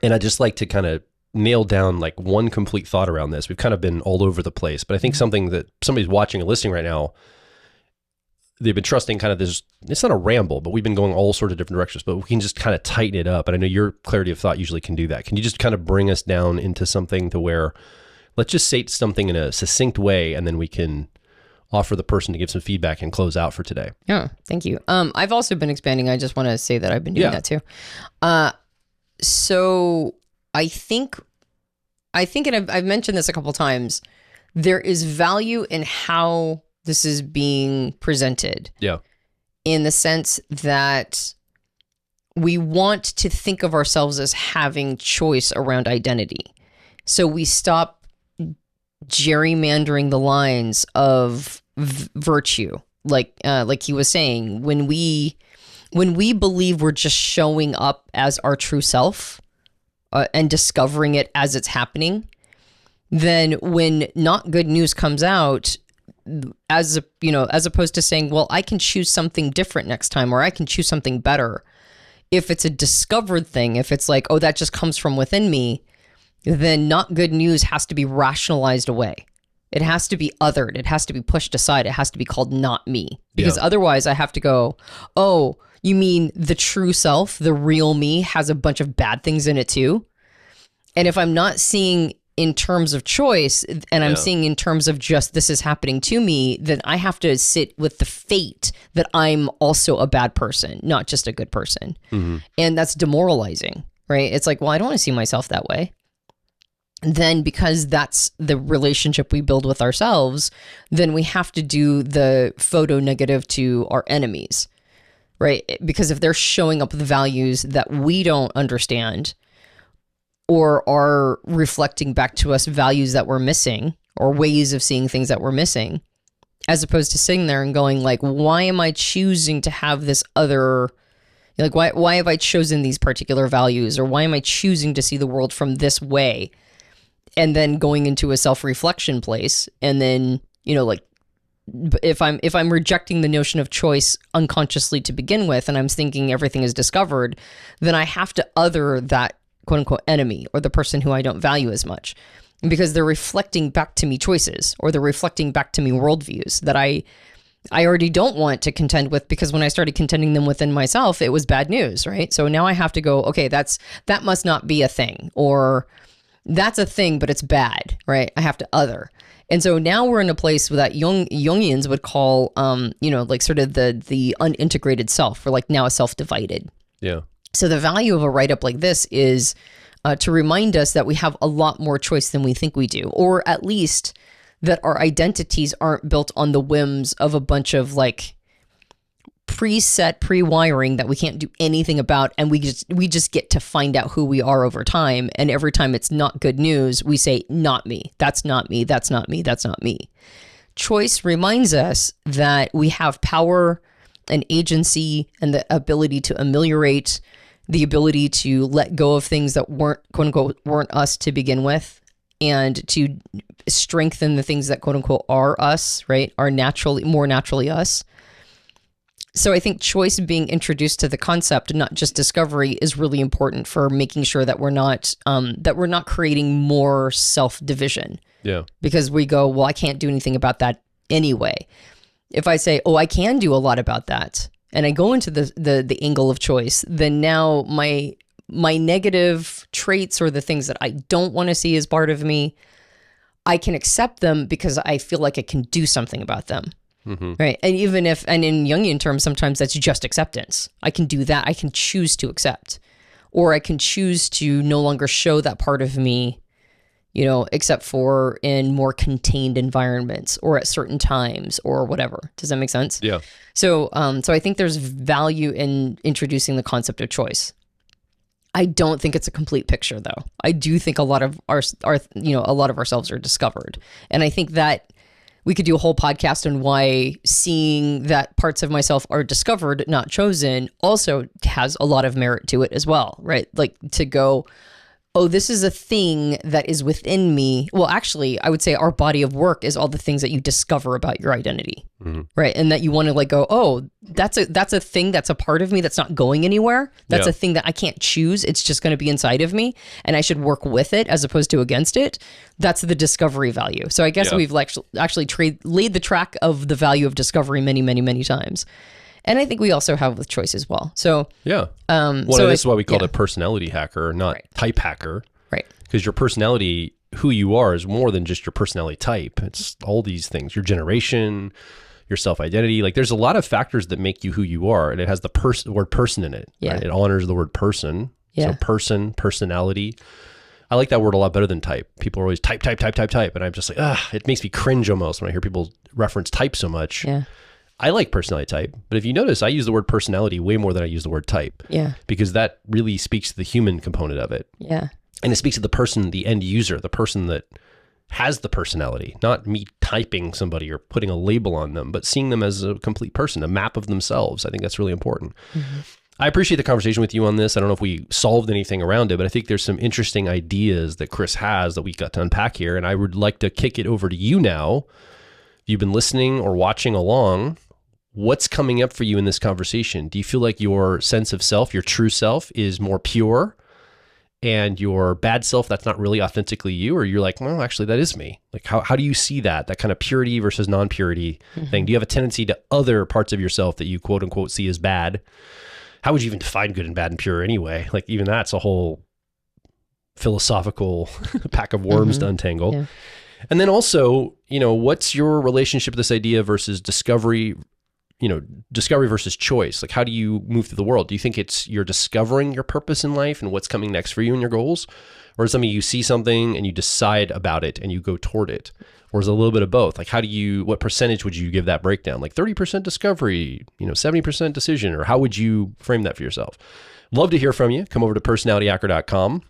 and I just like to kind of nail down like one complete thought around this. We've kind of been all over the place, but I think something that somebody's watching and listening right now, they've been trusting kind of this, it's not a ramble, but we've been going all sorts of different directions, but we can just kind of tighten it up. And I know your clarity of thought usually can do that. Can you just kind of bring us down into something to where, let's just say something in a succinct way, and then we can offer the person to give some feedback and close out for today. Yeah, thank you. I've also been expanding. I just want to say that I've been doing that too. So I think, and I've mentioned this a couple times, there is value in how this is being presented. Yeah. In the sense that we want to think of ourselves as having choice around identity. So we stop gerrymandering the lines of virtue. Like he was saying, when we believe we're just showing up as our true self and discovering it as it's happening, then when not good news comes out, as opposed to saying, well, I can choose something different next time, or I can choose something better. If it's a discovered thing, if it's like, oh, that just comes from within me, then not good news has to be rationalized away. It has to be othered. It has to be pushed aside. It has to be called not me. Because otherwise I have to go, oh, you mean the true self, the real me, has a bunch of bad things in it too? And if I'm not seeing in terms of choice, and I'm seeing in terms of just this is happening to me, then I have to sit with the fate that I'm also a bad person, not just a good person. Mm-hmm. And that's demoralizing, right? It's like, well, I don't want to see myself that way. Then because that's the relationship we build with ourselves, then we have to do the photo negative to our enemies, right? Because if they're showing up with values that we don't understand, or are reflecting back to us values that we're missing, or ways of seeing things that we're missing, as opposed to sitting there and going like, why am I choosing to have this other, like, why have I chosen these particular values, or why am I choosing to see the world from this way? And then going into a self-reflection place. And then, like, if I'm rejecting the notion of choice unconsciously to begin with, and I'm thinking everything is discovered, then I have to other that quote unquote enemy, or the person who I don't value as much, because they're reflecting back to me choices, or they're reflecting back to me worldviews that I already don't want to contend with, because when I started contending them within myself, it was bad news, right? So now I have to go, okay, that must not be a thing, or that's a thing, but it's bad, right? I have to other. And so now we're in a place that Jungians would call, like sort of the unintegrated self, or like now a self-divided. Yeah. So the value of a write-up like this is to remind us that we have a lot more choice than we think we do, or at least that our identities aren't built on the whims of a bunch of like preset pre-wiring that we can't do anything about, and we just get to find out who we are over time. And every time it's not good news, we say, not me, that's not me, that's not me, that's not me. Choice reminds us that we have power and agency and the ability to ameliorate, the ability to let go of things that weren't, quote unquote, weren't us to begin with, and to strengthen the things that, quote unquote, are us, right? Are more naturally us. So I think choice being introduced to the concept, not just discovery, is really important for making sure that we're not creating more self-division. Yeah. Because we go, well, I can't do anything about that anyway. If I say, oh, I can do a lot about that, and I go into the angle of choice, then now my negative traits, or the things that I don't want to see as part of me, I can accept them because I feel like I can do something about them. Mm-hmm. Right. And and in Jungian terms, sometimes that's just acceptance. I can do that. I can choose to accept, or I can choose to no longer show that part of me, except for in more contained environments or at certain times or whatever. Does that make sense? Yeah. So I think there's value in introducing the concept of choice. I don't think it's a complete picture, though. I do think a lot of ourselves are discovered. And I think that we could do a whole podcast on why seeing that parts of myself are discovered, not chosen, also has a lot of merit to it as well, right? Like to go, oh, this is a thing that is within me. Well, actually, I would say our body of work is all the things that you discover about your identity, right? And that you want to like go, oh, that's a thing that's a part of me that's not going anywhere. That's a thing that I can't choose. It's just going to be inside of me, and I should work with it as opposed to against it. That's the discovery value. So I guess we've actually laid the track of the value of discovery many, many, many times. And I think we also have with choice as well. So yeah. This is why we call it a personality hacker, not type hacker. Right. Because your personality, who you are, is more than just your personality type. It's all these things, your generation, your self-identity. Like there's a lot of factors that make you who you are, and it has the word person in it. Yeah. Right? It honors the word person. Yeah. So person, personality. I like that word a lot better than type. People are always type. And I'm just like, it makes me cringe almost when I hear people reference type so much. Yeah. I like personality type, but if you notice, I use the word personality way more than I use the word type. Yeah. Because that really speaks to the human component of it. Yeah. And it speaks to the person, the end user, the person that has the personality, not me typing somebody or putting a label on them, but seeing them as a complete person, a map of themselves. I think that's really important. Mm-hmm. I appreciate the conversation with you on this. I don't know if we solved anything around it, but I think there's some interesting ideas that Chris has that we got to unpack here. And I would like to kick it over to you now. If you've been listening or watching along, what's coming up for you in this conversation? Do you feel like your sense of self, your true self, is more pure, and your bad self, that's not really authentically you? Or you're like, well, actually, that is me. Like, how do you see that kind of purity versus non-purity thing? Do you have a tendency to other parts of yourself that you quote unquote see as bad? How would you even define good and bad and pure anyway? Like, even that's a whole philosophical pack of worms to untangle. Yeah. And then also, what's your relationship with this idea versus discovery versus choice? Like, how do you move through the world? Do you think you're discovering your purpose in life and what's coming next for you and your goals? Or is something you see something and you decide about it and you go toward it? Or is it a little bit of both? Like, what percentage would you give that breakdown? Like 30% discovery, 70% decision, or how would you frame that for yourself? Love to hear from you. Come over to personalityhacker.com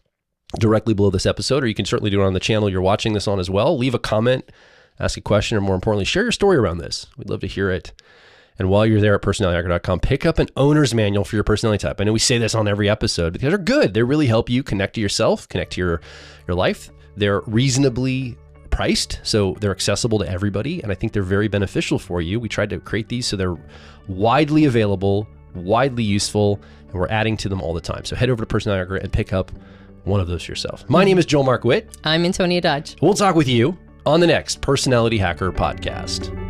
directly below this episode, or you can certainly do it on the channel you're watching this on as well. Leave a comment, ask a question, or more importantly, share your story around this. We'd love to hear it. And while you're there at personalityhacker.com, pick up an owner's manual for your personality type. I know we say this on every episode, but they're good. They really help you connect to yourself, connect to your life. They're reasonably priced, so they're accessible to everybody, and I think they're very beneficial for you. We tried to create these so they're widely available, widely useful, and we're adding to them all the time. So head over to Personality Hacker and pick up one of those for yourself. My name is Joel Mark Witt. I'm Antonia Dodge. We'll talk with you on the next Personality Hacker podcast.